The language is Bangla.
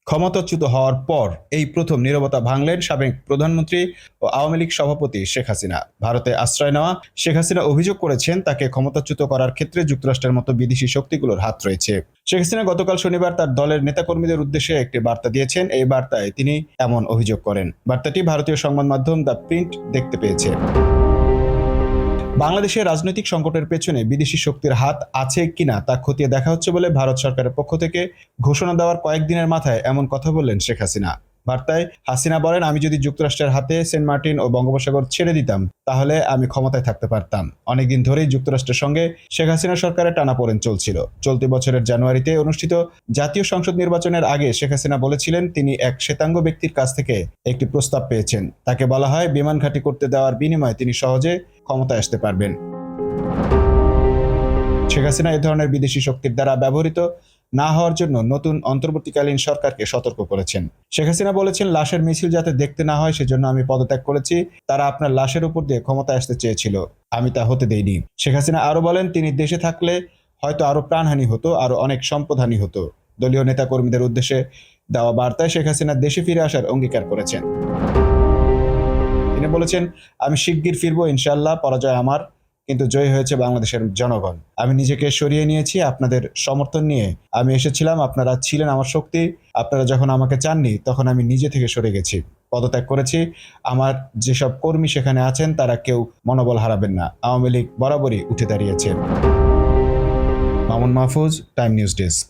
ক্ষমতাচ্যুত হওয়ার পর এই প্রথম নীরবতা ভাঙলেন সাবেক প্রধানমন্ত্রী ও আওয়ামী লীগ সভাপতি শেখ হাসিনা। ভারতে আশ্রয় নেওয়া শেখ হাসিনা অভিযোগ করেছেন তাকে ক্ষমতাচ্যুত করার ক্ষেত্রে যুক্তরাষ্ট্রের মতো বিদেশি শক্তিগুলোর হাত রয়েছে। শেখ হাসিনা গতকাল শনিবার তার দলের নেতাকর্মীদের উদ্দেশ্যে একটি বার্তা দিয়েছেন। এই বার্তায় তিনি এমন অভিযোগ করেন। বার্তাটি ভারতীয় সংবাদ মাধ্যম দ্য প্রিন্ট দেখতে পেয়েছে। বাংলাদেশের রাজনৈতিক সংকটের পেছনে বিদেশি শক্তির হাত আছে কিনা তা খতিয়ে দেখা হচ্ছে বলে ভারত সরকারের পক্ষ থেকে ঘোষণা দেওয়ার কয়েকদিনের মাথায় এমন কথা বললেন শেখ হাসিনা। বার্তায় হাসিনা বলেন, আমি যদি যুক্তরাষ্ট্রের হাতে সেন্ট মার্টিন ও বঙ্গোপসাগর ছেড়ে দিতাম তাহলে আমি ক্ষমতায় থাকতে পারতাম। অনেকদিন ধরেই যুক্তরাষ্ট্রের সঙ্গে শেখ হাসিনা সরকারের টানাপোড়েন চলছিল। চলতি বছরের জানুয়ারিতে অনুষ্ঠিত জাতীয় সংসদ নির্বাচনের আগে শেখ হাসিনা বলেছিলেন তিনি এক শ্বেতাঙ্গ ব্যক্তির কাছ থেকে একটি প্রস্তাব পেয়েছেন। তাকে বলা হয় বিমান ঘাঁটি করতে দেওয়ার বিনিময়ে তিনি সহজে ক্ষমতায় আসতে পারবেন। শেখ হাসিনা এ ধরনের বিদেশি শক্তির দ্বারা ব্যবহৃত না হওয়ার জন্য নতুন অন্তর্বর্তীকালীন সরকারকে সতর্ক করেছেন। শেখ হাসিনা বলেছেন, লাশের মিছিল যাতে দেখতে না হয় সেজন্য আমি পদত্যাগ করেছি। তারা আপনার লাশের উপর দিয়ে ক্ষমতায় আসতে চেয়েছিল, আমি তা হতে দেইনি। শেখ হাসিনা আরো বলেন, তিনি দেশে থাকলে হয়তো আরো প্রাণহানি হতো, আরো অনেক সম্পদহানি হতো। দলীয় নেতাকর্মীদের উদ্দেশ্যে দেওয়া বার্তায় শেখ হাসিনা দেশে ফিরে আসার অঙ্গীকার করেছেন। তিনি বলেছেন, আমি শিগগির ফিরবো ইনশাআল্লাহ। পরাজয় আমার, কিন্তু জয়ী হয়েছে বাংলাদেশের জনগণ। আমি নিজেকে সরিয়ে নিয়েছি আপনাদের সমর্থন নিয়ে। আমি এসেছিলাম, আপনারা ছিলেন আমার শক্তি। আপনারা যখন আমাকে চাননি তখন আমি নিজে থেকে সরে গেছি, পদত্যাগ করেছি। আমার যেসব কর্মী সেখানে আছেন তারা কেউ মনোবল হারাবেন না। আওয়ামী লীগ বরাবরই উঠে দাঁড়িয়েছে। Mamun Mahfuz, time news desk.